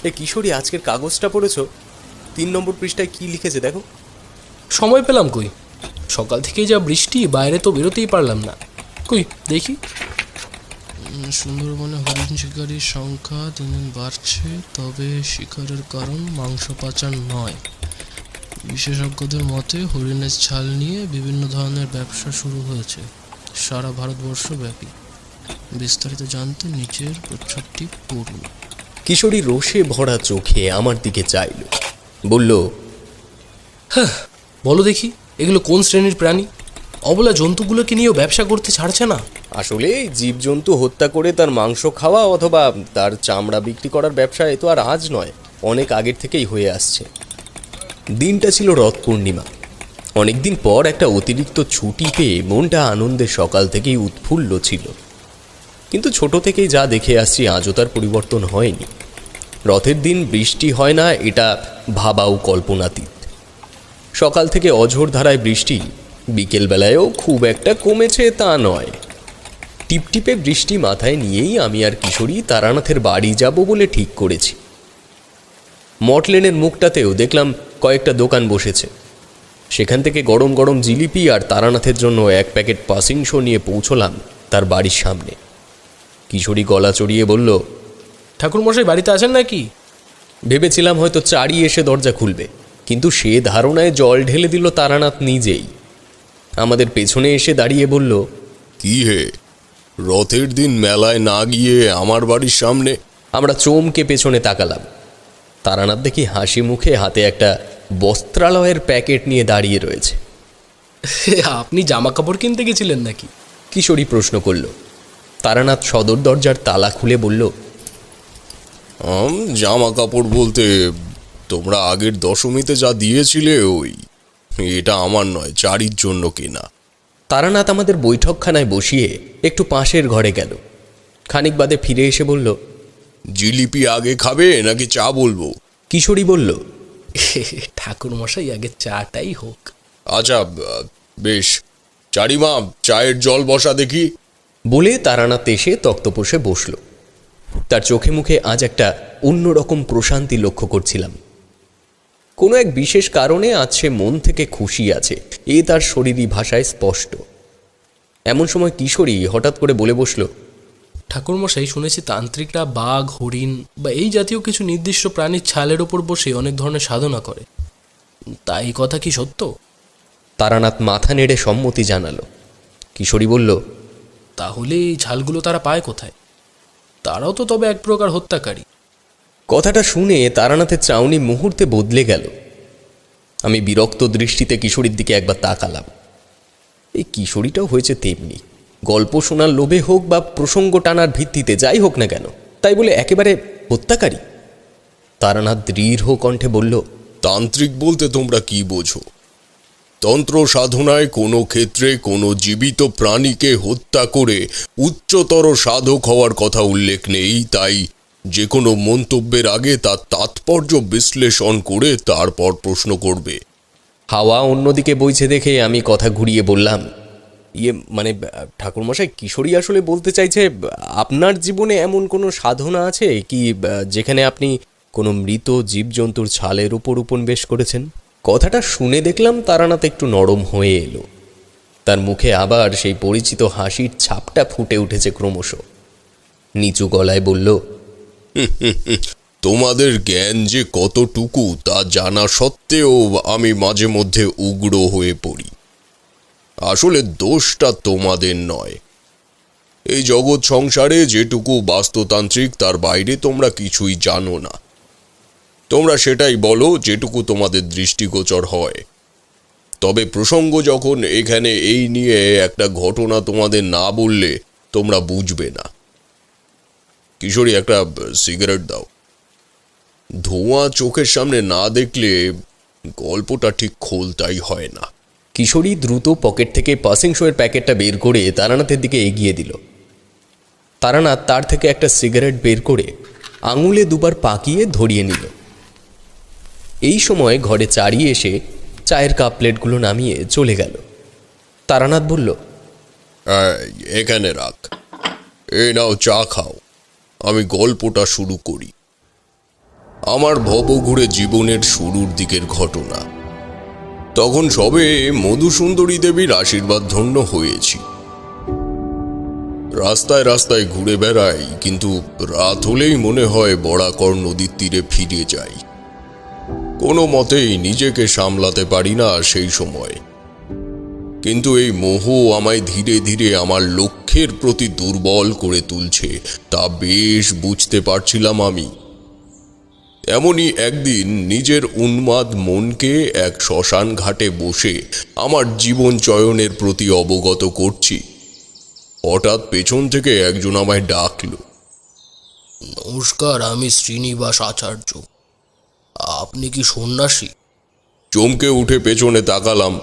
এ কিশোরী, আজকের কাগজটা পড়েছো? 3 নম্বর পৃষ্ঠায় কি লিখেছে দেখো। সময় পেলাম কই, সকাল থেকেই যা বৃষ্টি, বাইরে তো বেরোতেই পারলাম না। কই দেখি। সুন্দরবনে হরিণ শিকারীর সংখ্যা দিন দিন বাড়ছে, তবে শিকারের কারণ মাংস পাচার নয়। বিশেষজ্ঞদের মতে হরিণের ছাল নিয়ে বিভিন্ন ধরনের ব্যবসা শুরু হয়েছে সারা ভারতবর্ষ ব্যাপী। বিস্তারিত জানতে নিচের প্রচ্ছদটি পড়ুন। কিশোরী রোষে ভরা চোখে আমার দিকে চাইল, বলল, হ্যাঁ বলো দেখি, এগুলো কোন শ্রেণীর প্রাণী? অবলা জন্তুগুলোকে নিয়েও ব্যবসা করতে ছাড়ছে না। আসলে জীবজন্তু হত্যা করে তার মাংস খাওয়া অথবা তার চামড়া বিক্রি করার ব্যবসা এ তো আর আজ নয়, অনেক আগের থেকেই হয়ে আসছে। দিনটা ছিল রথ পূর্ণিমা। অনেকদিন পর একটা অতিরিক্ত ছুটি পেয়ে মনটা আনন্দে সকাল থেকেই উৎফুল্ল ছিল। কিন্তু ছোট থেকেই যা দেখে আসছি আজও তার পরিবর্তন হয়নি। রথের দিন বৃষ্টি হয় না, এটা ভাবাও কল্পনাতীত। সকাল থেকে অঝোর ধারায় বৃষ্টি, বিকেলবেলায়ও খুব একটা কমেছে তা নয়। টিপটিপে বৃষ্টি মাথায় নিয়েই আমি আর কিশোরী তারানাথের বাড়ি যাব বলে ঠিক করেছি। মটলেনের মুখটাতেও দেখলাম কয়েকটা দোকান বসেছে। সেখান থেকে গরম গরম জিলিপি আর তারানাথের জন্য 1 প্যাকেট পাসিং শো নিয়ে পৌঁছলাম তার বাড়ির সামনে। কিশোরী গলা চড়িয়ে বলল, ঠাকুরমশাই বাড়িতে আছেন নাকি? ভেবেছিলাম হয়তো চারি এসে দরজা খুলবে, কিন্তু সে ধারণায় জল ঢেলে দিল তারানাথ নিজেই। আমাদের পেছনে এসে দাঁড়িয়ে বলল, কি হে, রথের দিন মেলায় না গিয়ে আমার বাড়ির সামনে? আমরা চমকে পেছনে তাকালাম। তারানাথ দেখি হাসি মুখে হাতে একটা বস্ত্রালয়ের প্যাকেট নিয়ে দাঁড়িয়ে রয়েছে। আপনি জামা কাপড় কিনতে গেছিলেন নাকি? কিশোরী প্রশ্ন করল। তারানাথ সদর দরজার তালা খুলে বলল, জামা কাপড় বলতে তোমরা আগের দশমীতে যা দিয়েছিলে ওই, এটা আমার নয়, চারির জন্য কেনা। তারানাথ আমাদের বৈঠকখানায় বসিয়ে একটু পাশের ঘরে গেল। খানিক বাদে ফিরে এসে বলল, জিলিপি আগে খাবে নাকি চা বলবো? কিশোরী বলল, ঠাকুরমশাই আগে চাটাই হোক। আচ্ছা বেশ, চারিমা চায়ের জল বসা দেখি। বলে তারানাথ এসে তক্তপোষে বসল। তার চোখে মুখে আজ একটা অন্যরকম প্রশান্তি লক্ষ্য করছিলাম। কোনো এক বিশেষ কারণে আজ সে মন থেকে খুশি আছে, এ তার শরীরী ভাষায় স্পষ্ট। এমন সময় কিশোরী হঠাৎ করে বলে বসল, ঠাকুরমশাই, শুনেছি তান্ত্রিকরা বাঘ, হরিণ বা এই জাতীয় কিছু নির্দিষ্ট প্রাণীর ছালের ওপর বসে অনেক ধরনের সাধনা করে, তাই এই কথা কি সত্য? তারানাথ মাথা নেড়ে সম্মতি জানালো। কিশোরী বলল, তাহলে এই ছালগুলো তারা পায় কোথায়? তারাও তো তবে এক প্রকার হত্যাকারী। কথাটা শুনে তারানাথের চাউনি মুহূর্তে বদলে গেল। আমি বিরক্ত দৃষ্টিতে কিশোরীর দিকে একবার তাকালাম। এই কিশোরীটাও হয়েছে তেমনি, গল্প শোনার লোভে হোক বা প্রসঙ্গ টানার ভিত্তিতে যাই হোক না কেন, তাই বলে একেবারে হত্যাকারী। তারানাথ দৃঢ় কণ্ঠে বলল, তান্ত্রিক বলতে তোমরা কি বোঝো? তন্ত্র সাধনায় কোনো ক্ষেত্রে কোনো জীবিত প্রাণীকে হত্যা করে উচ্চতর সাধক হওয়ার কথা উল্লেখ নেই। তাই যে কোনো মন্তব্যের আগে তার তাৎপর্য বিশ্লেষণ করে তারপর প্রশ্ন করবে। হাওয়া অন্যদিকে বইছে দেখে আমি কথা ঘুরিয়ে বললাম, মানে ঠাকুরমশাই, কিশোরী আসলে বলতে চাইছে, আপনার জীবনে এমন কোনো সাধনা আছে কি যেখানে আপনি কোনো মৃত জীবজন্তুর ছালের উপর উপনিবেশ করেছেন? কথাটা শুনে দেখলাম তারানাথ একটু নরম হয়ে এলো। তার মুখে আবার সেই পরিচিত হাসির ছাপটা ফুটে উঠেছে ক্রমশ। নিচু গলায় বলল, তোমাদের জ্ঞান যে কতটুকু তা জানা সত্ত্বেও আমি মাঝে মধ্যে উগ্র হয়ে পড়ি। আসলে দোষটা তোমাদের নয়। এই জগৎ সংসারে যেটুকু বাস্তুতান্ত্রিক তার বাইরে তোমরা কিছুই জানো না। তোমরা সেটাই বলো যেটুকু তোমাদের দৃষ্টিগোচর হয়। তবে প্রসঙ্গ যখন এখানে এই নিয়ে একটা ঘটনা তোমাদের না বললে তোমরা বুঝবে না। কিশোরী, একটা সিগারেট দাও। ধোঁয়া চোখের সামনে না দেখলে গল্পটা ঠিক খোলতাই হয় না। কিশোরী দ্রুত পকেট থেকে পাসিং শোয়ের প্যাকেটটা বের করে তারানাথের দিকে এগিয়ে দিল। তারানাথ তার থেকে একটা সিগারেট বের করে আঙুলে দুবার পাকিয়ে ধরিয়ে নিল। এই সময় ঘরে চারি এসে চায়ের কাপ প্লেটগুলো নামিয়ে চলে গেল। তারানাথ বলল, এখানে রাখ, এই নাও চা খাও, আমি গল্পটা শুরু করি। আমার ভবঘুরে জীবনের শুরুর দিকের ঘটনা। তখন সবে মধুসুন্দরী দেবীর আশীর্বাদ ধন্য হয়েছি। রাস্তায় রাস্তায় ঘুরে বেড়াই, কিন্তু রাত হলেই মনে হয় বরাকর নদীর তীরে ফিরে যাই। কোনো মতেই নিজেকে সামলাতে পারি না সেই সময়। কিন্তু এই মোহ আমায় ধীরে ধীরে আমার লক্ষ্যের প্রতি দুর্বল করে তুলছে, তা বেশ বুঝতে পারছিলাম আমি। এমনই একদিন নিজের উন্মাদ মনকে এক শ্মশান ঘাটে বসে আমার জীবন চয়নের প্রতি অবগত করছি। হঠাৎ পেছন থেকে একজন আমায় ডাকল। নমস্কার, আমি শ্রীনিবাস আচার্য। আপনি কি সন্ন্যাসী? চমকে উঠে পেছনে তাকালাম।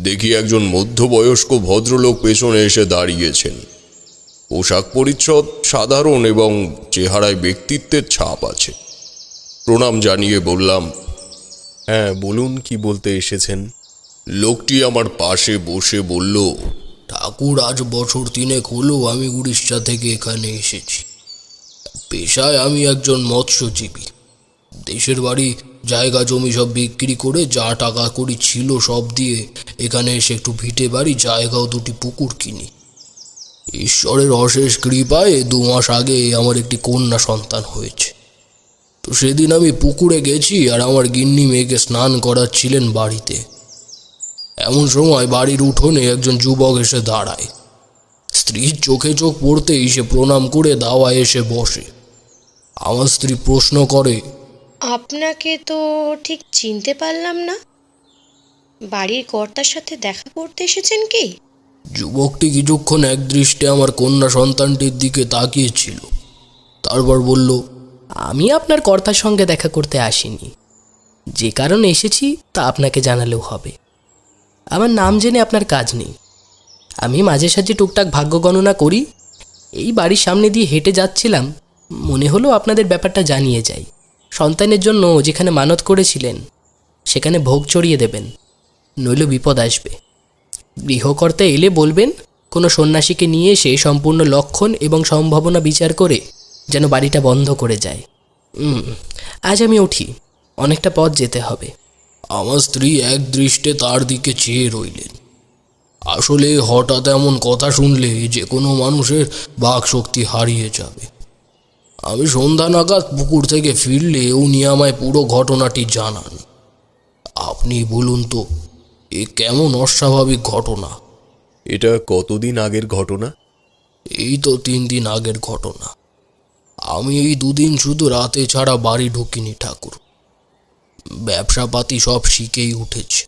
দেখি একজন মধ্যবয়স্ক ভদ্রলোক পেছনে এসে দাঁড়িয়েছেন। পোশাক পরিচ্ছদ সাধারণ এবং চেহারায় ব্যক্তিত্বের ছাপ আছে। প্রণাম জানিয়ে বললাম, হ্যাঁ বলুন, কি বলতে এসেছেন? লোকটি আমার পাশে বসে বলল, ঠাকুর, আজ বছর 3 হলো আমি উড়িষ্যা থেকে এখানে এসেছি। পেশায় আমি একজন মৎস্যজীবী। দেশের বাড়ি জায়গা জমি সব বিক্রি করে যা টাকা কড়ি ছিল সব দিয়ে এখানে এসে একটু ভিটে বাড়ি, জায়গা ও 2টি পুকুর কিনি। ঈশ্বরের অশেষ কৃপায় 2 মাস আগে আমার একটি কন্যা সন্তান হয়েছে। তো সেদিন আমি পুকুরে গেছি, আর আমার গিন্নি মেয়েকে স্নান করাচ্ছিলেন বাড়িতে। এমন সময় বাড়ির উঠোনে একজন যুবক এসে দাঁড়ায়। স্ত্রীর চোখে চোখ পড়তেই সে প্রণাম করে দাওয়ায় এসে বসে। আমার স্ত্রী প্রশ্ন করে, আপনাকে তো ঠিক চিনতে পারলাম না। বাড়ির কর্তার সাথে দেখা করতে এসেছেন কি? যুবকটি কিছুক্ষণ একদৃষ্টে আমার কন্যা সন্তানটির দিকে তাকিয়েছিল। তারপর বলল, আমি আপনার কর্তার সঙ্গে দেখা করতে আসিনি। যে কারণে এসেছি তা আপনাকে জানালেও হবে। আমার নাম জেনে আপনার কাজ নেই। আমি মাঝে সাঝে টুকটাক ভাগ্য গণনা করি। এই বাড়ির সামনে দিয়ে হেঁটে যাচ্ছিলাম, মনে হলো আপনাদের ব্যাপারটা জানিয়ে যাই। সন্তানের জন্য যেখানে মানত করেছিলেন সেখানে ভোগ চড়িয়ে দেবেন, নইলে বিপদ আসবে। গৃহকর্তা এলে বলবেন কোনো সন্ন্যাসীকে নিয়ে এসে সম্পূর্ণ লক্ষণ এবং সম্ভাবনা বিচার করে যেন বাড়িটা বন্ধ করে যায়। আজ আমি উঠি, অনেকটা পথ যেতে হবে। আমার স্ত্রী একদৃষ্টে তার দিকে চেয়ে রইলেন। আসলে হঠাৎ এমন কথা শুনলে যে কোনো মানুষের বাকশক্তি হারিয়ে যাবে। আমি সন্ধ্যা নাগাদ পুকুর থেকে ফিরলে উনি আমায় পুরো ঘটনাটি জানান। আপনি বলুন তো, এ কেমন অস্বাভাবিক ঘটনা? এটা কতদিন আগের ঘটনা? এই তো 3 দিন আগের ঘটনা। আমি এই 2 দিন শুধু রাতে ছাড়া বাড়ি ঢুকিনি ঠাকুর। ব্যবসাপাতি সব শিখেই উঠেছে।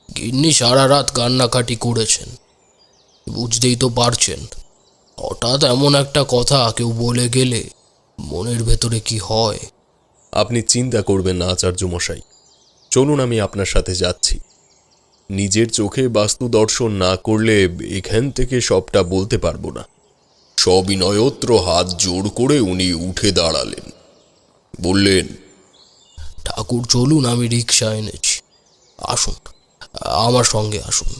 গিন্নি সারা রাত কান্নাকাটি করেছেন। বুঝতেই তো পারছেন, হঠাৎ এমন একটা কথা কেউ বলে গেলে মনের ভেতরে কি হয়। আপনি চিন্তা করবেন না আচার্য মশাই, চলুন আমি আপনার সাথে যাচ্ছি। নিজের চোখে বাস্তু দর্শন না করলে এখান থেকে সবটা বলতে পারবো না। সবিনয়ত্র হাত জোর করে উনি উঠে দাঁড়ালেন। বললেন, ঠাকুর চলুন, আমি রিক্সা এনেছি, আসুন, আমার সঙ্গে আসুন।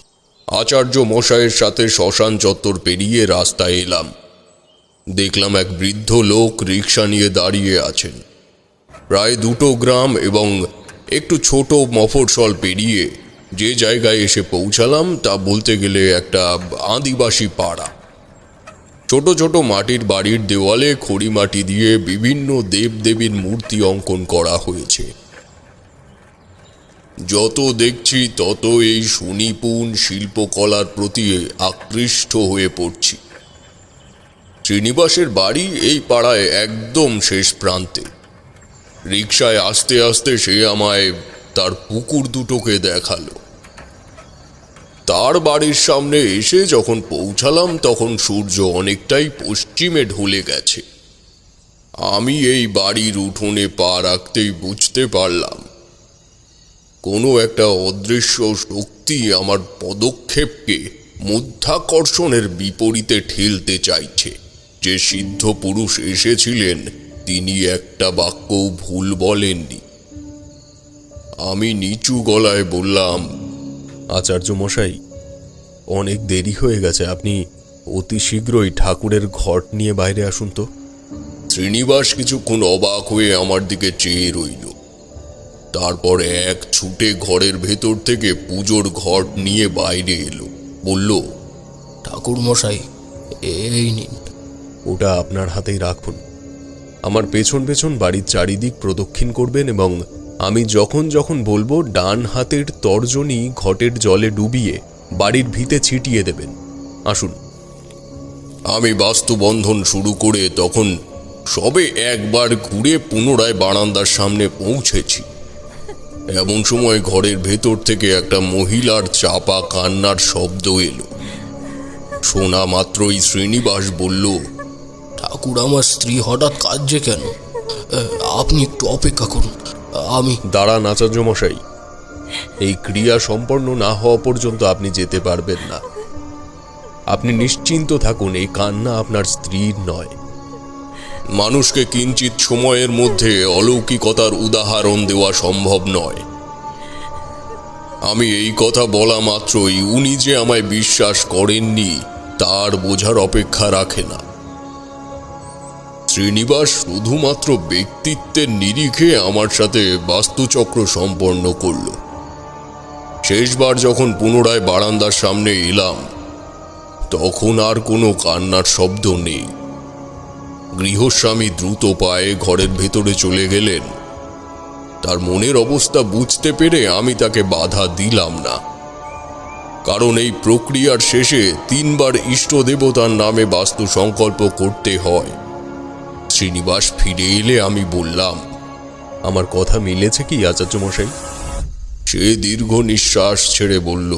আচার্য মশাইয়ের সাথে শ্মশান চত্বর পেরিয়ে রাস্তায় এলাম। দেখলাম এক বৃদ্ধ লোক রিক্সা নিয়ে দাঁড়িয়ে আছেন। প্রায় 2টো গ্রাম এবং একটু ছোট মফস্বল পেরিয়ে যে জায়গায় এসে পৌঁছালাম তা বলতে গেলে একটা আদিবাসী পাড়া। ছোট ছোট মাটির বাড়ির দেওয়ালে খড়ি মাটি দিয়ে বিভিন্ন দেবদেবীর মূর্তি অঙ্কন করা হয়েছে। যত দেখছি তত এই সুনিপুণ শিল্পকলার প্রতি আকৃষ্ট হয়ে পড়ছি। শ্রীনিবাসের বাড়ি এই পাড়ায় একদম শেষ প্রান্তে। রিকশায় আস্তে আস্তে সে আমায় তার পুকুর দুটোকে দেখালো। তার বাড়ির সামনে এসে যখন পৌঁছালাম তখন সূর্য অনেকটাই পশ্চিমে ঢলে গেছে। আমি এই বাড়ির উঠোনে পা রাখতেই বুঝতে পারলাম কোনো একটা অদৃশ্য শক্তি আমার পদক্ষেপকে মধ্যাকর্ষণের বিপরীতে ঠেলতে চাইছে। যে সিদ্ধ পুরুষ এসেছিলেন তিনি একটা বাক্যও ভুল বলেননি। আমি নিচু গলায় বললাম, আচার্য মশাই, অনেক দেরি হয়ে গেছে, আপনি অতি শীঘ্রই ঠাকুরের ঘট নিয়ে বাইরে আসুন তো। শ্রীনিবাস কিছুক্ষণ অবাক হয়ে আমার দিকে চেয়ে রইল। তারপর এক ছুটে ঘরের ভেতর থেকে পুজোর ঘট নিয়ে বাইরে এলো। বলল, ঠাকুর মশাই, এই নিন। ওটা আপনার হাতেই রাখুন। আমার পেছন পেছন বাড়ির চারিদিক প্রদক্ষিণ করবেন এবং আমি যখন যখন বলবো ডান হাতের তর্জনী ঘটের জলে ডুবিয়ে বাড়ির ভিতে ছিটিয়ে দেবেন। আসুন। আমি বাস্তুবন্ধন শুরু করে তখন সবে একবার ঘুরে পুনরায় বারান্দার সামনে পৌঁছেছি। এমন সময় ঘরের ভেতর থেকে একটা মহিলার চাপা কান্নার শব্দ এলো। শোনা মাত্রই শ্রীনিবাস বলল, ঠাকুর, আমার স্ত্রী হঠাৎ কাঁদছে কেন? আপনি একটু অপেক্ষা করুন, আমি। দাঁড়ান আচার্য মশাই, এই ক্রিয়া সম্পন্ন না হওয়া পর্যন্ত আপনি যেতে পারবেন না। আপনি নিশ্চিন্ত থাকুন, এই কান্না আপনার স্ত্রীর নয়। মানুষকে কিঞ্চিত সময়ের মধ্যে অলৌকিকতার উদাহরণ দেওয়া সম্ভব নয়। আমি এই কথা বলা মাত্রই উনি যে আমায় বিশ্বাস করেননি তার বোঝার অপেক্ষা রাখে না। শ্রীনিবাস শুধুমাত্র ব্যক্তিত্বের নিরিখে আমার সাথে বাস্তুচক্র সম্পন্ন করল। শেষবার যখন পুনরায় বারান্দার সামনে এলাম, তখন আর কোনো কান্নার শব্দ নেই। গৃহস্বামী দ্রুত পায়ে ঘরের ভেতরে চলে গেলেন। তার মনের অবস্থা বুঝতে পেরে আমি তাকে বাধা দিলাম না, কারণ এই প্রক্রিয়ার শেষে 3 বার ইষ্ট দেবতার নামে বাস্তু সংকল্প করতে হয়। শ্রীনিবাস ফিরে এলে আমি বললাম, আমার কথা মিলেছে কি আচার্য মশাই? সে দীর্ঘ নিঃশ্বাস ছেড়ে বলল,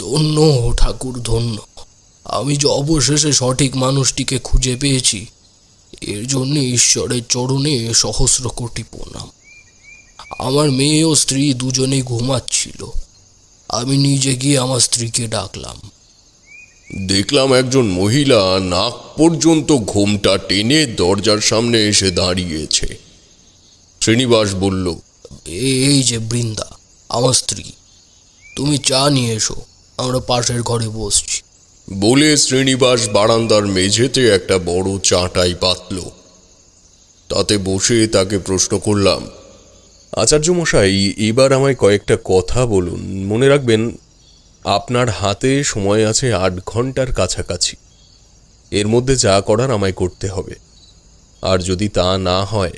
ধন্য ঠাকুর, ধন্য। আমি যে অবশেষে সঠিক মানুষটিকে খুঁজে পেয়েছি, এর জন্য ঈশ্বরের চরণে সহস্র কোটি প্রণাম। আমার মেয়ে ও স্ত্রী দুজনেই ঘুমাচ্ছিল। আমি নিজে গিয়ে আমার স্ত্রীকে ডাকলাম। দেখলাম একজন মহিলা নাক পর্যন্ত ঘোমটা টেনে দরজার সামনে এসে দাঁড়িয়েছে। শ্রীনিবাস বলল, এই যে বৃন্দা, আমার স্ত্রী। তুমি চা নিয়ে এসো, আমরা পাশের ঘরে বসছি। বলে শ্রীনিবাস বারান্দার মেঝেতে একটা বড় চাটাই পাতল। তাতে বসে তাকে প্রশ্ন করলাম, আচার্য মশাই, এবার আমায় কয়েকটা কথা বলুন। মনে রাখবেন, আপনার হাতে সময় আছে 8 ঘন্টার কাছাকাছি। এর মধ্যে যা করার আমায় করতে হবে। আর যদি তা না হয়,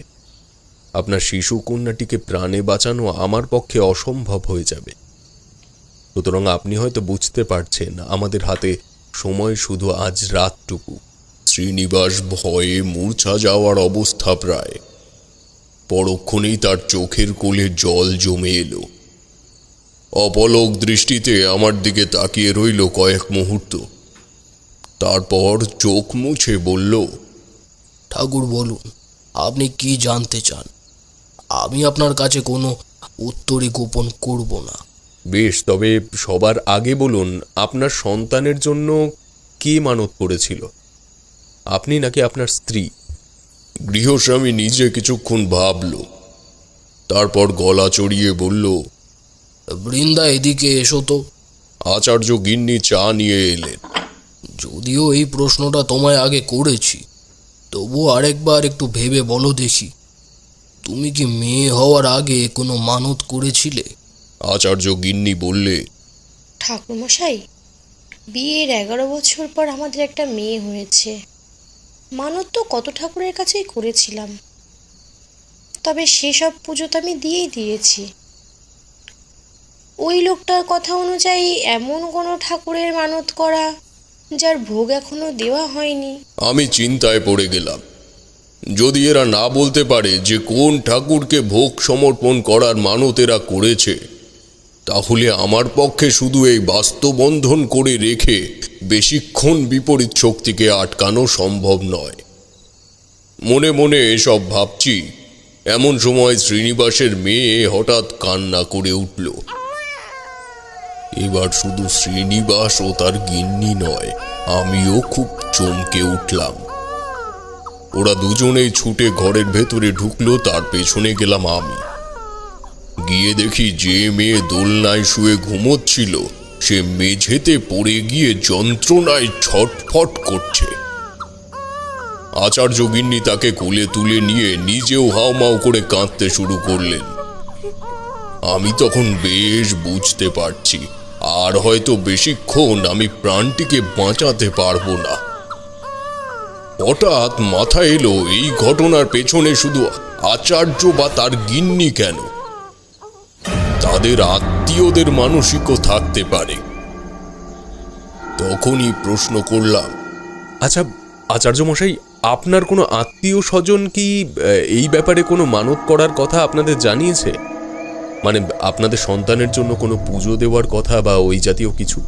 আপনার শিশু কন্যাটিকে প্রাণে বাঁচানো আমার পক্ষে অসম্ভব হয়ে যাবে। সুতরাং আপনি হয়তো বুঝতে পারছেন, আমাদের হাতে সময় শুধু আজ রাতটুকু। শ্রীনিবাস ভয়ে মূর্ছা যাওয়ার অবস্থা প্রায়। পরক্ষণেই তার চোখের কোলে জল জমে এলো। অপলক দৃষ্টিতে আমার দিকে তাকিয়ে রইল কয়েক মুহূর্ত। তারপর চোখ মুছে বলল, ঠাকুর, বলুন, আপনি কি জানতে চান? আমি আপনার কাছে কোনো উত্তরই গোপন করব না। বেশ, তবে সবার আগে বলুন, আপনার সন্তানের জন্য কে মানত করেছিল, আপনি নাকি আপনার স্ত্রী? গৃহস্বামী নিজে কিছুক্ষণ ভাবল, তারপর গলা চড়িয়ে বলল, বৃন্দা, এদিকে এসো তো। আচার্য গিন্নি চা নিয়ে এলেন। যদিও এই প্রশ্নটা তোমায় আগে করেছি, তবু আরেকবার একটু ভেবে বলো দেখি, তুমি কি মেয়ে হওয়ার আগে কোনো মানত করেছিলে? আচার্য গিন্নি বললে, ঠাকুরমশাই, বিয়ের 11 বছর পর আমাদের একটা মেয়ে হয়েছে। মানত তো কত ঠাকুরের কাছেই করেছিলাম, তবে সেসব পুজো তো আমি দিয়েছি। ওই লোকটার কথা অনুযায়ী এমন কোনো ঠাকুরের মানত করা যার ভোগ এখনো দেওয়া হয়নি। আমি চিন্তায় পড়ে গেলাম। যদি এরা না বলতে পারে যে কোন ঠাকুরকে ভোগ সমর্পণ করার মানত এরা করেছে, তাহলে আমার পক্ষে শুধু এই বাস্তুবন্ধন করে রেখে বেশিক্ষণ বিপরীত শক্তিকে আটকানো সম্ভব নয়। মনে মনে এসব ভাবছি, এমন সময় শ্রীনিবাসের মেয়ে হঠাৎ কান্না করে উঠল। এবার শুধু শ্রীনিবাস ও তার গিন্নি নয়, আমিও খুব চমকে উঠলাম। ওরা দুজনেই ছুটে ঘরের ভেতরে ঢুকলো, তার পেছনে গেলাম আমি। গিয়ে দেখি যে মেয়ে দোলনায় শুয়ে ঘুমোচ্ছিল, সে মেঝেতে পড়ে গিয়ে যন্ত্রণায় ছটফট করছে। আচার্য গিন্নি তাকে কোলে তুলে নিয়ে নিজেও হাউমাউ করে কাঁদতে শুরু করলেন। আমি তখন বেশ বুঝতে পারছি আর হয়তো বেশিক্ষণ আমি প্রাণটিকে বাঁচাতে পারবো না। হঠাৎ মাথায় এলো এই ঘটনার পেছনে শুধু আচার্য বা তার গিন্নি কেন, তাদের আত্মীয়দের মানসিকও থাকতে পারে। তখনই প্রশ্ন করলাম, আচ্ছা আচার্য মশাই, আপনার কোনো আত্মীয় স্বজন কি এই ব্যাপারে কোনো মানত করার কথা আপনাদের জানিয়েছে? মানে আপনাদের সন্তানের জন্য কোনো পুজো দেওয়ার কথা বা ওই জাতীয় কিছু?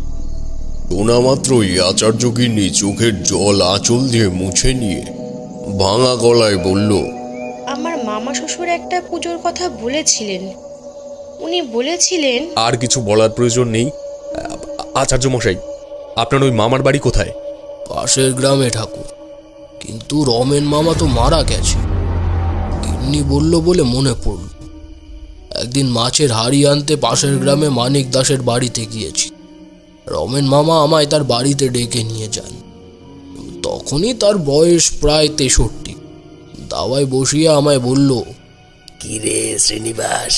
শোনা মাত্রই আচার্য গিন্নি চোখের জল আঁচল দিয়ে মুছে নিয়ে ভাঙা গলায় বলল, আমার মামা শ্বশুর একটা পুজোর কথা বলেছিলেন। উনি বলেছিলেন। আর কিছু বলার প্রয়োজন নেই। আচার্য মশাই, আপনার ওই মামার বাড়ি কোথায়? পাশের গ্রামে ঠাকুর, কিন্তু রমেন মামা তো মারা গেছে। গিন্নি বলল বলে মনে পড়ল, একদিন মাছের হাড়ি আনতে পাশের গ্রামে মানিক দাসের বাড়িতে গিয়েছি। রমেন মামা আমায় তার বাড়িতে ডেকে নিয়ে যান। তখনই তার বয়স প্রায় 63। দাওয়ায় বসিয়ে আমায় বলল, কিরে শ্রীনিবাস,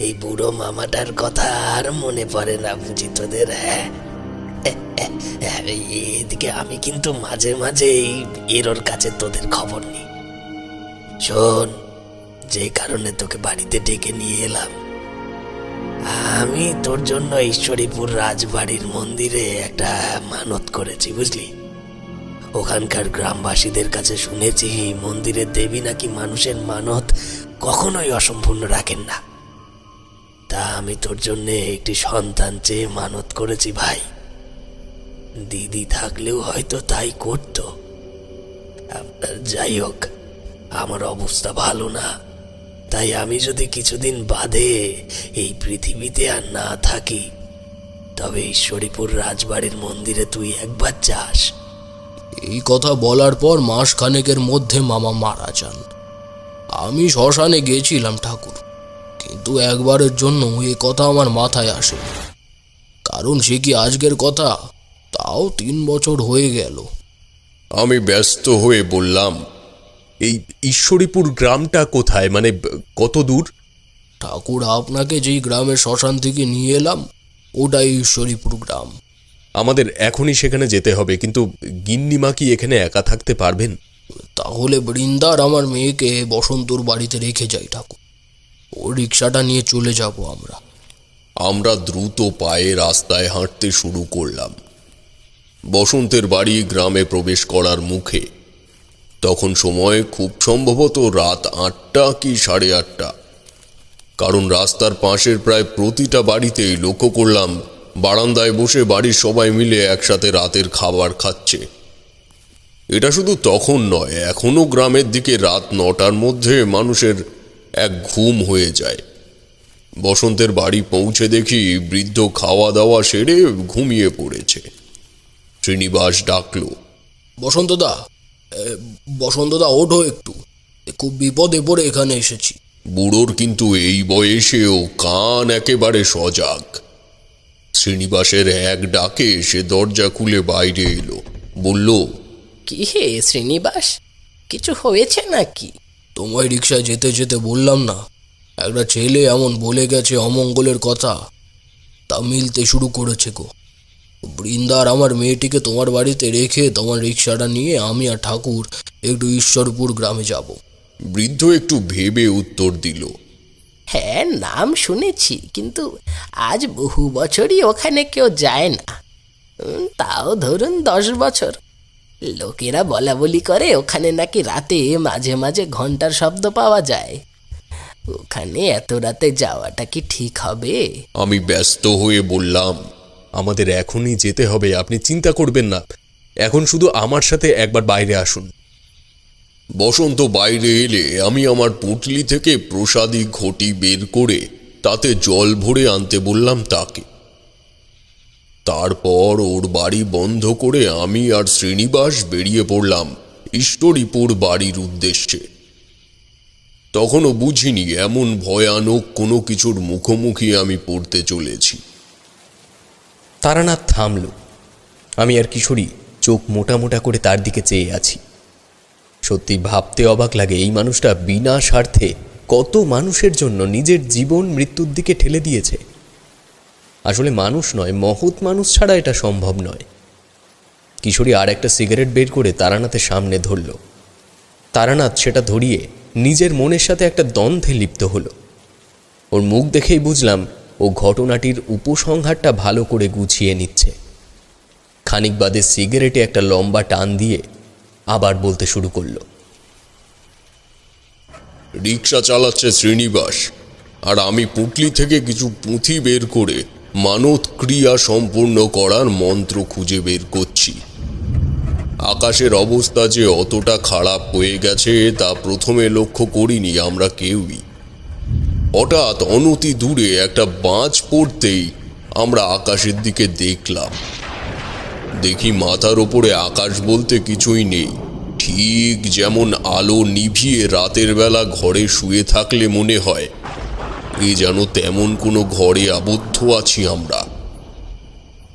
এই বুড়ো মামাটার কথা আর মনে পড়ে না বুঝি তোদের? হ্যাঁ, এদিকে আমি কিন্তু মাঝে মাঝে এরোর কাছে তোদের খবর নিই। শোন, যে কারণে তোকে বাড়িতে ডেকে নিয়ে এলাম, আমি তোর জন্য ঈশ্বরীপুর রাজবাড়ির মন্দিরে একটা মানত করেছি, বুঝলি? ওখানকার গ্রামবাসীদের কাছে শুনেছি মন্দিরের দেবী নাকি মানুষের মানত কখনোই অসম্পূর্ণ রাখেন না। তা আমি তোর জন্য একটি সন্তান চেয়ে মানত করেছি ভাই। দিদি থাকলেও হয়তো তাই করতো। যাই হোক, আমার অবস্থা ভালো না, তাই আমি যদি কিছুদিন বাদে এই পৃথিবীতে আর না থাকি, তবে ঈশ্বরীপুর রাজবাড়ির মন্দিরে তুই একবার যাস। এই কথা বলার পর মাস খানেকের মধ্যে মামা মারা যান। আমি শ্মশানে গেছিলাম ঠাকুর, কিন্তু একবারের জন্য এ কথা আমার মাথায় আসে, কারণ সে কি আজকের কথা? তাও 3 বছর হয়ে গেল। আমি ব্যস্ত হয়ে বললাম, এই ঈশ্বরীপুর গ্রামটা কোথায়, মানে কত দূর? ঠাকুর, আপনাকে যেই গ্রামের শ্মশান থেকে নিয়ে এলাম ওটাই ঈশ্বরীপুর গ্রাম। আমাদের এখনই সেখানে যেতে হবে, কিন্তু গিন্নিমা কি এখানে একা থাকতে পারবেন? তাহলে বৃন্দার আমার মেয়েকে বসন্তর বাড়িতে রেখে যাই ঠাকুর, ও রিক্সাটা নিয়ে চলে যাব আমরা। আমরা দ্রুত পায়ে রাস্তায় হাঁটতে শুরু করলাম। বসন্তের বাড়ি গ্রামে প্রবেশ করার মুখে। তখন সময় খুব সম্ভবত রাত 8টা কি 8:30, কারণ রাস্তার পাশের প্রায় প্রতিটা বাড়িতেই লক্ষ্য করলাম বারান্দায় বসে বাড়ির সবাই মিলে একসাথে রাতের খাবার খাচ্ছে। এটা শুধু তখন নয়, এখনো গ্রামের দিকে রাত 9টার মধ্যে মানুষের এক ঘুম হয়ে যায়। বসন্তের বাড়ি পৌঁছে দেখি বৃদ্ধ খাওয়া দাওয়া সেরে ঘুমিয়ে পড়েছে। শ্রীনিবাস ডাকলো, বসন্তদা, বসন্তদা ওঠো একটু, খুব বিপদে পড়ে এখানে এসেছি। বুড়োর কিন্তু এই বয়সেও কান একেবারে সজাগ। শ্রীনিবাসের এক ডাকে সে দরজা খুলে বাইরে এলো, বলল, কি হে শ্রীনিবাস, কিছু হয়েছে নাকি? তোমায় রিক্সায় যেতে যেতে বললাম না, একটা ছেলে এমন বলে গেছে অমঙ্গলের কথা, তা মিলতে শুরু করেছে গো। বৃন্দার আমার মেয়েটিকে তোমার বাড়িতে রেখে তোমার রিক্সাটা নিয়ে আমি আর ঠাকুর একটু ঈশ্বরপুর গ্রামে যাব। বৃদ্ধ একটু ভেবে উত্তর দিল, হ্যাঁ, নাম শুনেছি, কিন্তু আজ বহু বছরই ওখানে কেউ যায় না। তাও ধরুন 10 বছর। লোকেরা বলা বলি করে ওখানে নাকি রাতে মাঝে মাঝে ঘন্টার শব্দ পাওয়া যায়। ওখানে এত রাতে যাওয়াটা কি ঠিক হবে? আমি ব্যস্ত হয়ে বললাম, আমাদের এখনই যেতে হবে, আপনি চিন্তা করবেন না। এখন শুধু আমার সাথে একবার বাইরে আসুন। বসন্ত বাইরে এলে আমি আমার পুঁটলি থেকে প্রসাদী ঘটি বের করে তাতে জল ভরে আনতে বললাম তাকে। তারপর ওর বাড়ি বন্ধ করে আমি আর শ্রীনিবাস বেরিয়ে পড়লাম ঈশ্বরীপুর বাড়ির উদ্দেশ্যে। তখনও বুঝিনি এমন ভয়ানক কোনো কিছুর মুখোমুখি আমি পড়তে চলেছি। তারানাথ থামল। আমি আর কিশোরী চোখ মোটা মোটা করে তার দিকে চেয়ে আছি। সত্যি ভাবতে অবাক লাগে এই মানুষটা বিনা স্বার্থে কত মানুষের জন্য নিজের জীবন মৃত্যুর দিকে ঠেলে দিয়েছে। আসলে মানুষ নয়, মহৎ মানুষ ছাড়া এটা সম্ভব নয়। কিশোরী আর একটা সিগারেট বের করে তারানাথের সামনে ধরল। তারানাথ সেটা ধরিয়ে নিজের মনের সাথে একটা দ্বন্দ্বে লিপ্ত হলো। ওর মুখ দেখেই বুঝলাম ও ঘটনাটির উপসংহারটা ভালো করে গুছিয়ে নিচ্ছে। খানিক বাদে সিগারেটে একটা লম্বা টান দিয়ে আবার বলতে শুরু করলো। রিক্সা চালাচ্ছে শ্রীনিবাস, আর আমি পুঁটলি থেকে কিছু পুঁথি বের করে মানত ক্রিয়া সম্পূর্ণ করার মন্ত্র খুঁজে বের করছি। আকাশের অবস্থা যে অতটা খারাপ হয়ে গেছে তা প্রথমে লক্ষ্য করিনি আমরা কেউই। হঠাৎ অনতি দূরে একটা বাজ পড়তেই আমরা আকাশের দিকে দেখলাম। দেখি মাথার ওপরে আকাশ বলতে কিছুই নেই, ঠিক যেমন আলো নিভিয়ে রাতের বেলা ঘরে শুয়ে থাকলে মনে হয় এ যেন তেমন কোনো ঘরে আবদ্ধ আছি আমরা।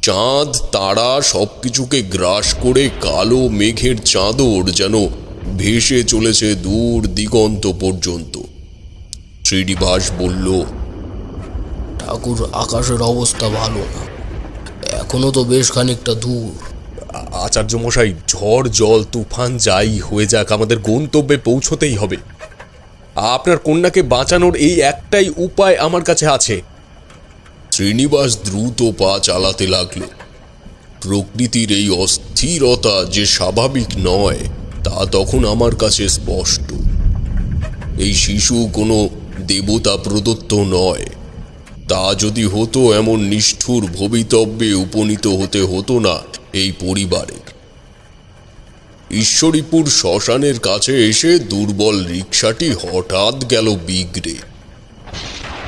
চাঁদ তারা সবকিছুকে গ্রাস করে কালো মেঘের চাদর যেন ভেসে চলেছে দূর দিগন্ত পর্যন্ত। শ্রীনিবাস বলল, ঠাকুর, আকাশের অবস্থা ভালো না, এখনো তো বেশ খানিকটা দূর। আচার্য মশাই, ঝড় জল তুফান যাই হয়ে যাক, আমাদের গন্তব্যে পৌঁছতেই হবে। আপনার কন্যাকে বাঁচানোর এই একটাই উপায় আমার কাছে আছে। শ্রীনিবাস দ্রুত পা চালাতে লাগলো। প্রকৃতির এই অস্থিরতা যে স্বাভাবিক নয় তা তখন আমার কাছে স্পষ্ট। এই শিশু কোনো দেবতা প্রদত্ত নয়। তা যদি হতো এমন নিষ্ঠুর ভবিতব্যে উপনীত হতে হতো না এই পরিবারের। ঈশ্বরীপুর শ্মশানের কাছে এসে দুর্বল রিকশাটি হঠাৎ গেল বিগড়ে।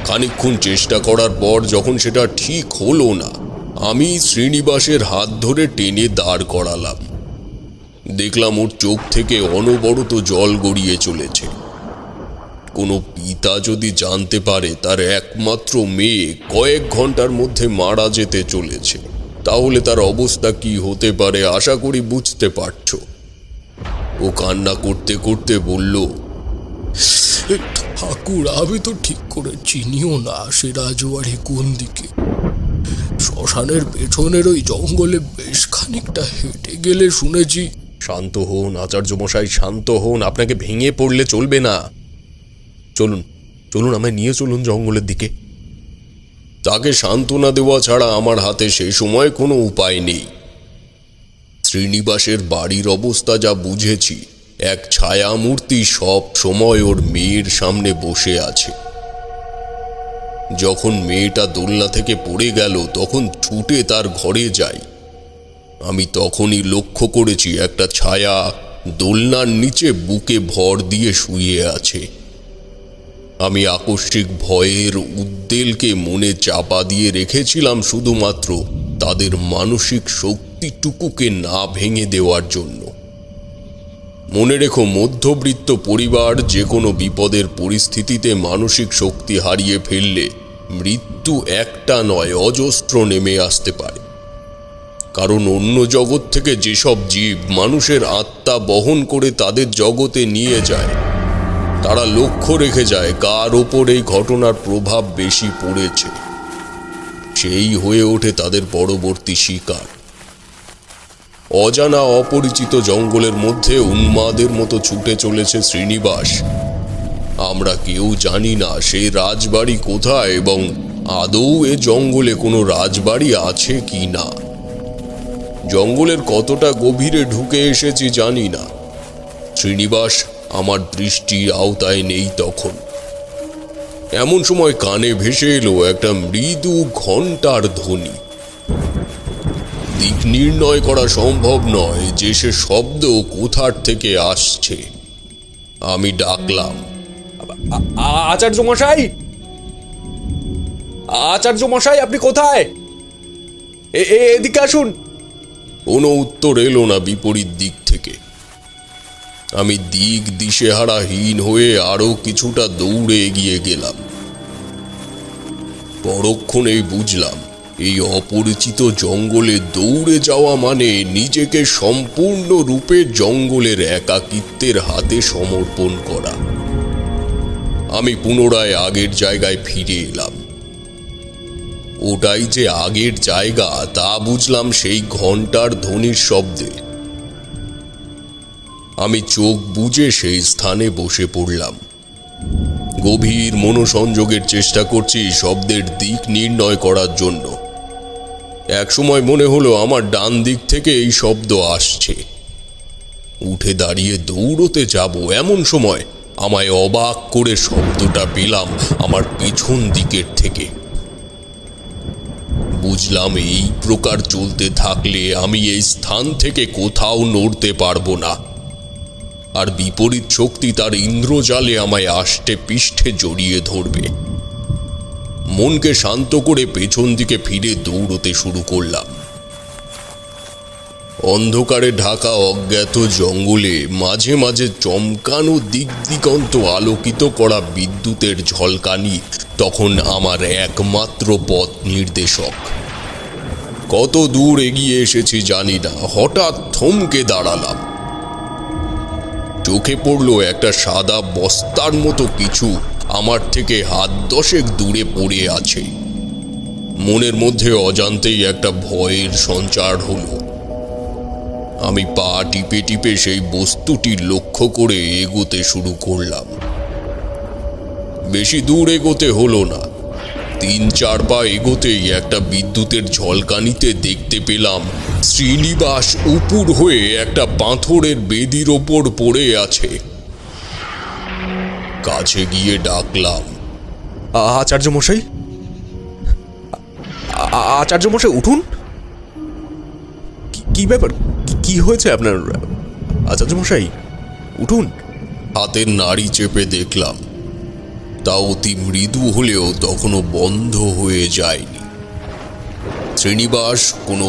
খানিকক্ষণ চেষ্টা করার পর যখন সেটা ঠিক হলো না, আমি শ্রীনিবাসের হাত ধরে টেনে দাঁড় করালাম। দেখলাম ওর চোখ থেকে অনবরত জল গড়িয়ে চলেছে। কোনো পিতা যদি জানতে পারে তার একমাত্র মেয়ে কয়েক ঘন্টার মধ্যে মারা যেতে চলেছে, তাহলে তার অবস্থা কি হতে পারে আশা করি বুঝতে পারছো। ও কান্না করতে করতে বলল, ঠাকুর, আমি তো ঠিক করে চিনিও না সে রাজবাড়ি কোন দিকে। শ্মশানের পেছনের ওই জঙ্গলে বেশ খানিকটা হেঁটে গেলে শুনেছি। শান্ত হন আচার্য মশাই, শান্ত হন। আপনাকে ভেঙে পড়লে চলবে না। চলুন চলুন, আমায় নিয়ে চলুন জঙ্গলের দিকে। তাকে সান্ত্বনা দেওয়া ছাড়া আমার হাতে সে সময় কোনো উপায় নেই। শ্রীনিবাসের বাড়ির অবস্থা যা বুঝেছি, এক ছায়ামূর্তি সব সময় ওর মেয়ের সামনে বসে আছে। যখন মেয়েটা দোলনা থেকে পড়ে গেল তখন ছুটে তার ঘরে যাই। আমি তখনই লক্ষ্য করেছি একটা ছায়া দোলনার নিচে বুকে ভর দিয়ে শুয়ে আছে। আমি আকস্মিক ভয়ের উদ্বেলকে মনে চাপা দিয়ে রেখেছিলাম শুধুমাত্র তাদের মানসিক শক্তিটুকুকে না ভেঙে দেওয়ার জন্য। মনে রেখো, মধ্যবিত্ত পরিবার যে কোনো বিপদের পরিস্থিতিতে মানসিক শক্তি হারিয়ে ফেললে মৃত্যু একটা নয়, অজস্র নেমে আসতে পারে। কারণ অন্য জগৎ থেকে যেসব জীব মানুষের আত্মা বহন করে তাদের জগতে নিয়ে যায়, তারা লক্ষ্য রেখে যায় কার ওপর এই ঘটনার প্রভাব বেশি পড়েছে, সেই হয়ে ওঠে তাদের পরবর্তী শিকার। অজানা অপরিচিত জঙ্গলের মধ্যে উন্মাদের মতো ছুটে চলেছে শ্রীনিবাস। আমরা কেউ জানি না সে রাজবাড়ি কোথায় এবং আদৌ এ জঙ্গলে কোনো রাজবাড়ি আছে কি না। জঙ্গলের কতটা গভীরে ঢুকে এসেছি জানি না। শ্রীনিবাস আমার দৃষ্টির আওতায় নেই তখন। এমন সময় কানে ভেসে এলো একটা মৃদু ঘণ্টার ধ্বনি। দিক নির্ণয় করা সম্ভব নয় যে সে শব্দ কোথার থেকে আসছে। আমি ডাকলাম, আচার্য মশাই, আচার্য মশাই, আপনি কোথায়? এদিকে আসুন। কোনো উত্তর এলো না বিপরীত দিক থেকে। আমি দিক দিশেহারাহীন হয়ে আরো কিছুটা দৌড়ে এগিয়ে গেলাম। পরক্ষণেই বুঝলাম এই অপরিচিত জঙ্গলে দৌড়ে যাওয়া মানে নিজেকে সম্পূর্ণরূপে জঙ্গলের একাকিত্বের হাতে সমর্পণ করা। আমি পুনরায় আগের জায়গায় ফিরে এলাম। ওটাই যে আগের জায়গা তা বুঝলাম সেই ঘন্টার ধ্বনির শব্দে। আমি চোখ বুজে সেই স্থানে বসে পড়লাম। গভীর মনোসংযোগের চেষ্টা করছি শব্দের দিক নির্ণয় করার জন্য। একসময় মনে হলো আমার ডান দিক থেকে এই শব্দ আসছে। উঠে দাঁড়িয়ে দৌড়তে যাব এমন সময় আমায় অবাক করে শব্দটা পেলাম আমার পিছন দিকের থেকে। বুঝলাম এই প্রকার চলতে থাকলে আমি এই স্থান থেকে কোথাও নড়তে পারবো না, আর বিপরীত শক্তি তার ইন্দ্রজালে আমায় আষ্টে পৃষ্ঠে জড়িয়ে ধরবে। মনকে শান্ত করে পেছন দিকে ফিরে দৌড়তে শুরু করলাম। অন্ধকারে ঢাকা অজ্ঞাত জঙ্গলে মাঝে মাঝে চমকানো দিক দিগন্ত আলোকিত করা বিদ্যুতের ঝলকানি তখন আমার একমাত্র পথ নির্দেশক। কত দূর এগিয়ে এসেছি জানি না, হঠাৎ থমকে দাঁড়ালাম। চোখে পড়ল একটা সাদা বস্তার মতো কিছু আমার থেকে হাত 10 দূরে পড়ে আছে। মনের মধ্যে অজান্তেই একটা ভয়ের সঞ্চার হলো। আমি পা টিপে টিপে সেই বস্তুটি লক্ষ্য করে এগোতে শুরু করলাম। বেশি দূর এগোতে হলো না। 3-4 পা এগোতেই একটা বিদ্যুতের ঝলকানিতে দেখতে পেলাম শ্রীনিবাস উপুর হয়ে একটা পাথরের বেদির ওপর পড়ে আছে। কাছে গিয়ে ডাকলাম, আচার্য মশাই, আচার্য মশাই উঠুন। কি ব্যাপার, কি হয়েছে আপনার? আচার্য মশাই উঠুন। হাতের নাড়ি চেপে দেখলাম, তা অতি মৃদু হলেও তখনও বন্ধ হয়ে যায়নি। শ্রীনিবাস কোনো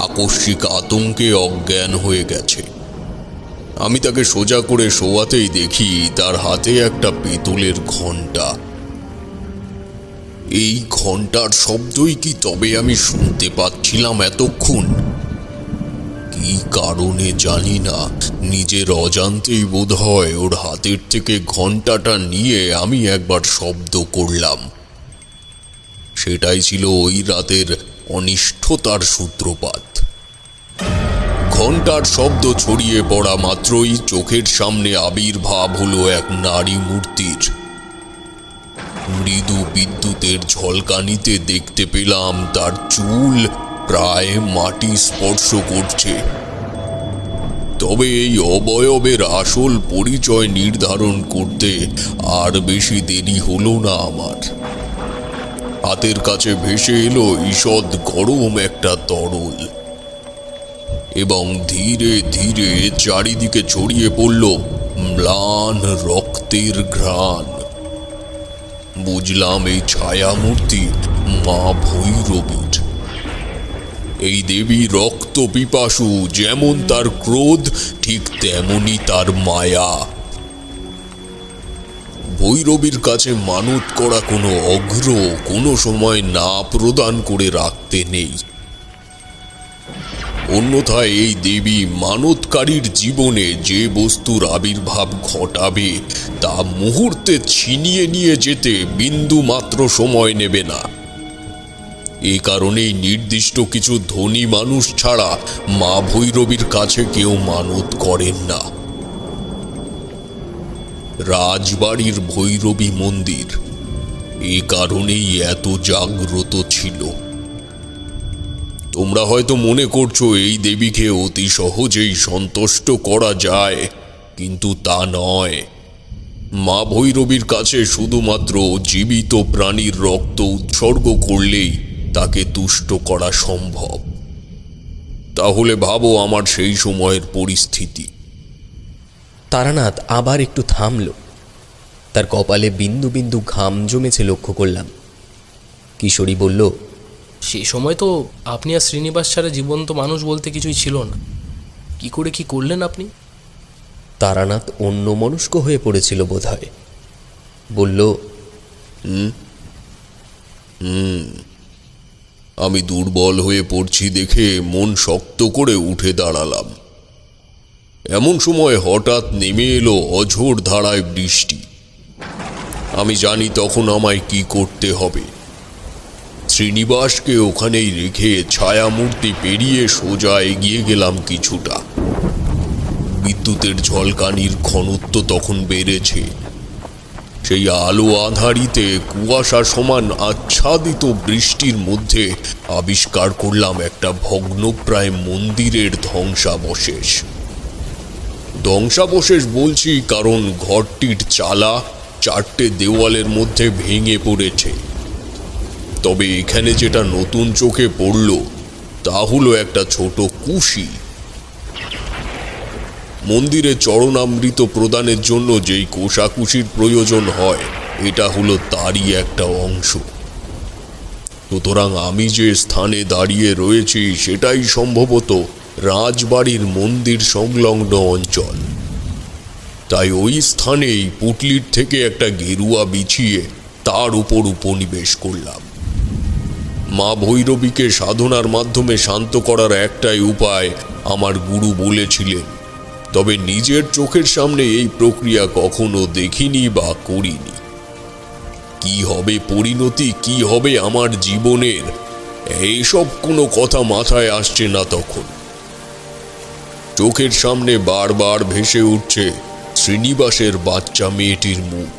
আকস্মিক আতঙ্কে অজ্ঞান হয়ে গেছে। আমি তাকে সোজা করে শোয়াতেই দেখি তার হাতে একটা পিতলের ঘণ্টা। এই ঘণ্টার শব্দই কি তবে আমি শুনতে পাচ্ছিলাম এতক্ষণ? কি কারণে জানি না, নিজের অজান্তেই বোধহয় ওর হাতের থেকে ঘণ্টাটা নিয়ে আমি একবার শব্দ করলাম। সেটাই ছিল ওই রাতের অনিষ্ঠতার সূত্রপাত। ঘণ্টার শব্দ ছড়িয়ে পড়া মাত্রই চোখের সামনে আবির্ভাব হলো এক নারী মূর্তির। মৃদু বিদ্যুতের ঝলকানিতে দেখতে পেলাম তার চুল প্রায় মাটি স্পর্শ করছে। তবে এই অবয়বের আসল পরিচয় নির্ধারণ করতে আর বেশি দেরি হলো না আমার। হাতের কাছে ভেসে এলো ঈষৎ গরম একটা তরল, এবং ধীরে ধীরে চারিদিকে ছড়িয়ে পড়ল ম্লান রক্তের ঘ্রাণ। বুঝলাম এই ছায়ামূর্তি মা ভৈরবীর। এই দেবী রক্ত পিপাসু, যেমন তার ক্রোধ ঠিক তেমনি তার মায়া। ভৈরবীর কাছে মানত করা কোনো অঘ্র কোনো সময় না প্রদান করে রাখতে নেই। অন্যথায় এই দেবী মানতকারীর জীবনে যে বস্তুর আবির্ভাব ঘটাবে তা মুহূর্তে ছিনিয়ে নিয়ে যেতে বিন্দু মাত্র সময় নেবে না। এই কারণেই নির্দিষ্ট কিছু ধনী মানুষ ছাড়া মা ভৈরবীর কাছে কেউ মানত করেন না। রাজবাড়ির ভৈরবী মন্দির এই কারণেই এত জাগ্রত ছিল। তোমরা হয়তো মনে করছো এই দেবীকে অতি সহজেই সন্তুষ্ট করা যায়, কিন্তু তা নয়। মা ভৈরবীর কাছে শুধুমাত্র জীবিত প্রাণীর রক্ত উৎসর্গ করলেই তাকে তুষ্ট করা সম্ভব। তাহলে ভাবো আমার সেই সময়ের পরিস্থিতি। তারানাথ আবার একটু থামল। তার কপালে বিন্দু বিন্দু ঘাম জমেছে লক্ষ্য করলাম। কিশোরী বলল, সে সময় তো আপনি আর শ্রীনিবাস ছাড়া জীবন্ত মানুষ বলতে কিছুই ছিল না। কি করে কি করলেন আপনি? তারানাথ অন্যমনস্ক হয়ে পড়েছিল বোধহয়। বলল, আমি দুর্বল হয়ে পড়ছি দেখে মন শক্ত করে উঠে দাঁড়ালাম। এমন সময় হঠাৎ নেমে এলো অঝোর ধারায় বৃষ্টি। আমি জানি তখন আমায় কি করতে হবে। শ্রীনিবাসকে ওখানেই রেখে ছায়ামূর্তি পেরিয়ে সোজা এগিয়ে গেলাম কিছুটা। বিদ্যুতের ঝলকানির ঘনত্ব তখন বেড়েছে। সেই আলো আধারিতে কুয়াশা সমান আচ্ছাদিত বৃষ্টির মধ্যে আবিষ্কার করলাম একটা ভগ্নপ্রায় মন্দিরের ধ্বংসাবশেষ। ধ্বংসাবশেষ বলছি কারণ ঘরটির চালা 4টে দেওয়ালের মধ্যে ভেঙে পড়েছে। তবে এখানে যেটা নতুন চোখে পড়ল তা হলো একটা ছোট কুশি। মন্দিরে চরণামৃত প্রদানের জন্য যেই কোষাকুশির প্রয়োজন হয়, এটা হলো তারই একটা অংশ। সুতরাং আমি যে স্থানে দাঁড়িয়ে রয়েছি সেটাই সম্ভবত রাজবাড়ির মন্দির সংলগ্ন অঞ্চল। তাই ওই স্থানেই পুটলির থেকে একটা গেরুয়া বিছিয়ে তার উপর উপনিবেশ করলাম। মা ভৈরবীকে সাধনার মাধ্যমে শান্ত করার একটাই উপায় আমার গুরু বলেছিলেন, তবে নিজের চোখের সামনে এই প্রক্রিয়া কখনো দেখিনি বা করিনি। কি হবে পরিণতি, কি হবে আমার জীবনের, এইসব কোনো কথা মাথায় আসছে না তখন। চোখের সামনে বারবার ভেসে উঠছে শ্রীনিবাসের বাচ্চা মেয়েটির মুখ।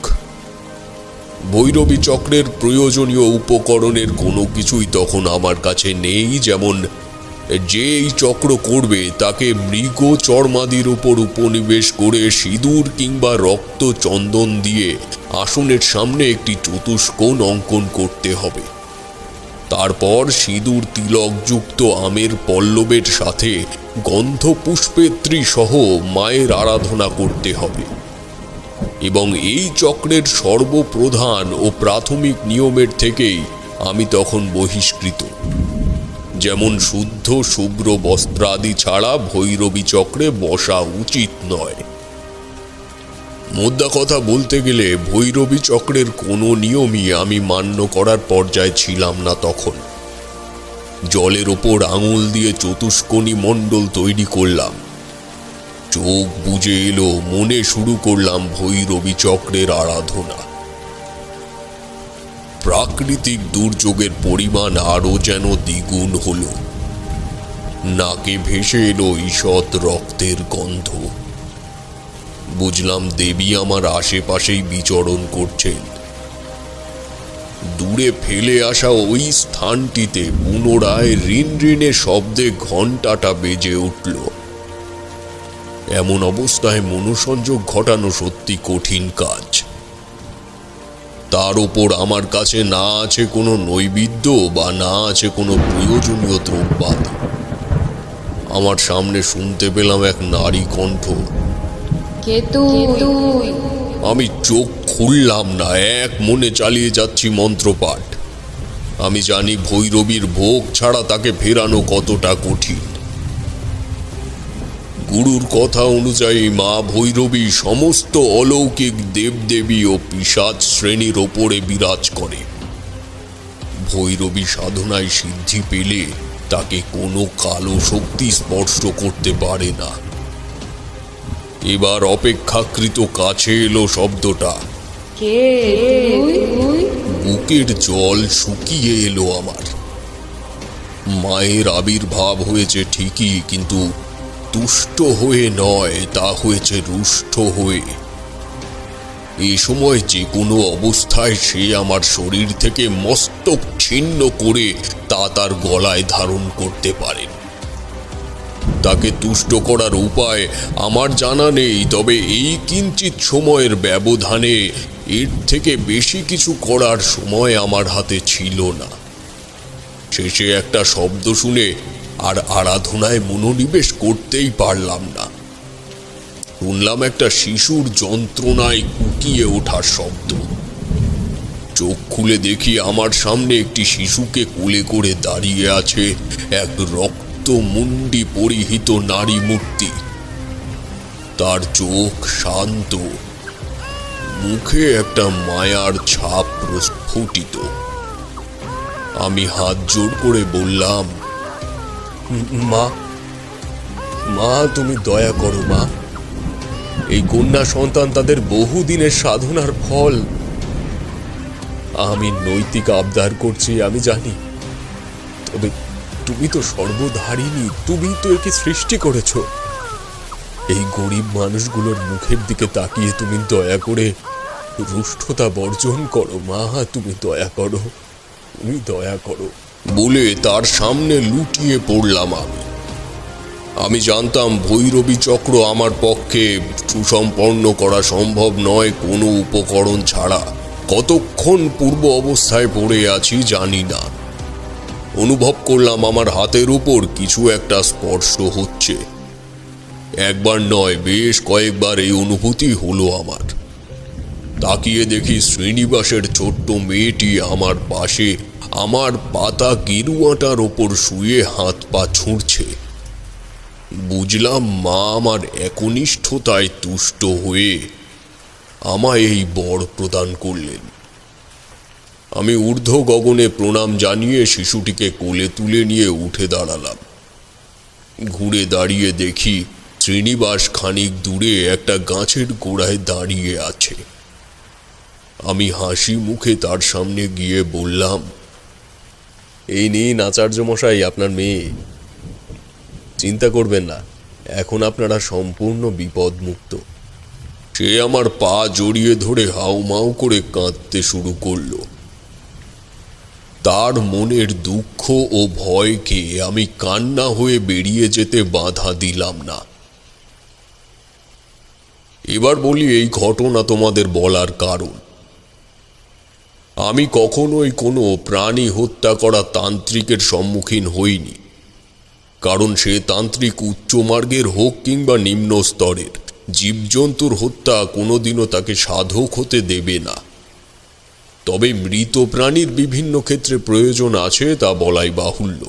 ভৈরবী চক্রের প্রয়োজনীয় উপকরণের কোনো কিছুই তখন আমার কাছে নেই। যেমন যে এই চক্র করবে তাকে মৃগ চর্মাদির উপর উপনিবেশ করে সিঁদুর কিংবা রক্ত চন্দন দিয়ে আসনের সামনে একটি চতুষ্কোণ অঙ্কন করতে হবে। তারপর সিঁদুর তিলকযুক্ত আমের পল্লবের সাথে গন্ধ পুষ্পেত্রী সহ মায়ের আরাধনা করতে হবে। এবং এই চক্রের সর্বপ্রধান ও প্রাথমিক নিয়মের থেকেই আমি তখন বহিষ্কৃত। যেমন শুদ্ধ শুভ্র বস্ত্রাদি ছাড়া ভৈরবী চক্রে বসা উচিত নয়। মোদ্দা কথা বলতে গেলে ভৈরবী চক্রের কোনো নিয়মই আমি মান্য করার পর্যায়ে ছিলাম না তখন। জলের ওপর আঙুল দিয়ে চতুষ্কোণী মণ্ডল তৈরি করলাম। চোখ বুজে এলো, মনে শুরু করলাম ভৈরবী চক্রের আরাধনা। প্রাকৃতিক দুর্যোগের পরিমাণ আরো যেন দ্বিগুণ হলো। নাকে ভেসে এলো ঈষৎ রক্তের গন্ধ। বুঝলাম দেবী আমার আশেপাশেই বিচরণ করছেন। দূরে ফেলে আসা ওই স্থানটিতে পুনরায় রিন রিনে শব্দে ঘণ্টাটা বেজে উঠল। এমন অবস্থায় মনোসংযোগ ঘটানো সত্যি কঠিন কাজ। তার উপর আমার কাছে না আছে কোনো নৈবেদ্য বা না আছে কোনো প্রয়োজনীয় দ্রব্যাদি। আমার সামনে শুনতে পেলাম এক নারী কণ্ঠ। কে তুই? আমি চোখ খুললাম না, এক মনে চালিয়ে যাচ্ছি মন্ত্রপাঠ। আমি জানি ভৈরবীর ভোগ ছাড়া তাকে ফেরানো কতটা কঠিন। গুরুর কথা অনুযায়ী মা ভৈরবী সমস্ত অলৌকিক দেবদেবী ও পিশাচ শ্রেণীর ওপরে বিরাজ করে। ভৈরবী সাধনায় সিদ্ধি পেলে তাকে কোনো কালো শক্তি স্পর্শ করতে পারে না। এবার অপেক্ষাকৃত কাছে এলো শব্দটা। কে তুই? বুকের জল শুকিয়ে এলো আমার। মায়ের আবির্ভাব হয়েছে ঠিকই, কিন্তু তুষ্ট হয়ে নয়, তা হয়েছে রুষ্ট হয়ে। এই সময় যে কোনো অবস্থায় সে আমার শরীর থেকে মস্তক ছিন্ন করে তা তার গলায় ধারণ করতে পারেন। তাকে তুষ্ট করার উপায় আমার জানা নেই, তবে এই কিঞ্চিত সময়ের ব্যবধানে এর থেকে বেশি কিছু করার সময় আমার হাতে ছিল না। শেষে একটা শব্দ শুনে আর আরাধনায় মনোনিবেশ করতেই পারলাম না। শুনলাম একটা শিশুর যন্ত্রণায় কুকিয়ে ওঠার শব্দ। চোখ খুলে দেখি আমার সামনে একটি শিশুকে কোলে করে দাঁড়িয়ে আছে এক রক্তমুন্ডি পরিহিত নারী মূর্তি। তার চোখ শান্ত, মুখে একটা মায়ার ছাপ প্রস্ফুটিত। আমি হাত জোর করে বললাম, মা, মা তুমি দয়া করো মা। এই কন্যা সন্তান তাদের বহুদিনের সাধনার ফল। আমি নৈতিক আবদার করছি, আমি জানি, তবে তুমি তো সর্বধারিণী, তুমি তো একে সৃষ্টি করেছো। এই গরিব মানুষগুলোর মুখের দিকে তাকিয়ে তুমি দয়া করে রুষ্টতা বর্জন করো মা, তুমি দয়া করো, তুমি দয়া করো। বলে তার সামনে লুটিয়ে পড়লাম। আমি জানতাম ভৈরবী চক্র আমার পক্ষে সুসম্পন্ন করা সম্ভব নয় কোনো উপকরণ ছাড়া। কতক্ষণ পূর্ব অবস্থায় পড়ে আছি জানি না। অনুভব করলাম আমার হাতের উপর কিছু একটা স্পর্শ হচ্ছে। একবার নয়, বেশ কয়েকবার এই অনুভূতি হলো আমার। তাকিয়ে দেখি শ্রীনিবাসের ছোট্ট মেয়েটি আমার পাশে আমার পাতা গেরুয়াটার ওপর শুয়ে হাত পা ছুঁড়ছে। বুঝলাম মা আমার একনিষ্ঠতায় তুষ্ট হয়ে আমায় এই বর প্রদান করলেন। আমি ঊর্ধ্ব গগনে প্রণাম জানিয়ে শিশুটিকে কোলে তুলে নিয়ে উঠে দাঁড়ালাম। ঘুরে দাঁড়িয়ে দেখি শ্রীনিবাস খানিক দূরে একটা গাছের গোড়ায় দাঁড়িয়ে আছে। আমি হাসি মুখে তার সামনে গিয়ে বললাম, এই নিন আচার্য মশাই আপনার মেয়ে। চিন্তা করবেন না, এখন আপনারা সম্পূর্ণ বিপদমুক্ত। সে আমার পা জড়িয়ে ধরে হাউমাউ করে কাঁদতে শুরু করলো। তার মনের দুঃখ ও ভয়কে আমি কান্না হয়ে বেরিয়ে যেতে বাধা দিলাম না। এবার বলি এই ঘটনা তোমাদের বলার কারণ। আমি কখনোই কোনো প্রাণী হত্যা করা তান্ত্রিকের সম্মুখীন হইনি, কারণ সে তান্ত্রিক উচ্চ মার্গের হোক কিংবা নিম্ন স্তরের, জীবজন্তুর হত্যা কোনোদিনও তাকে সাধক হতে দেবে না। তবে মৃত প্রাণীর বিভিন্ন ক্ষেত্রে প্রয়োজন আছে তা বলাই বাহুল্য।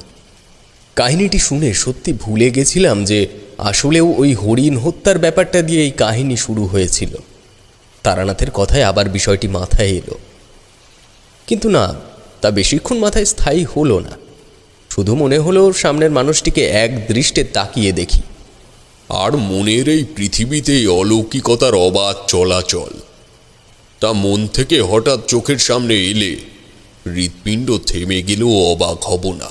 কাহিনীটি শুনে সত্যি ভুলে গেছিলাম যে আসলেও ওই হরিণ হত্যার ব্যাপারটা দিয়ে এই কাহিনী শুরু হয়েছিল। তারানাথের কথায় আবার বিষয়টি মাথায় এলো, কিন্তু না, তা বেশিক্ষণ মাথায় স্থায়ী হলো না। শুধু মনে হলো সামনের মানুষটিকে এক দৃষ্টে তাকিয়ে দেখি। আর মনের এই পৃথিবীতেই অলৌকিকতার অবাধ চলাচল, তা মন থেকে হঠাৎ চোখের সামনে এলে হৃৎপিণ্ড থেমে গেলেও অবাক হব না।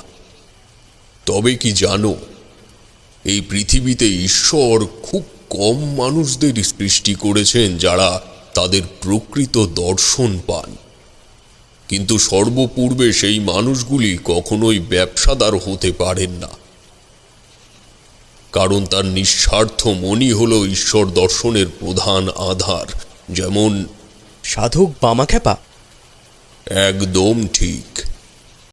তবে কি জানো, এই পৃথিবীতে ঈশ্বর খুব কম মানুষদের সৃষ্টি করেছেন যারা তাদের প্রকৃত দর্শন পান। কিন্তু সর্বপূর্বে সেই মানুষগুলি কখনোই ব্যবসাদার হতে পারেন না, কারণ তার নিঃস্বার্থ মনই হল ঈশ্বর দর্শনের প্রধান আধার। যেমন সাধক বামাখ্যাপা। একদম ঠিক।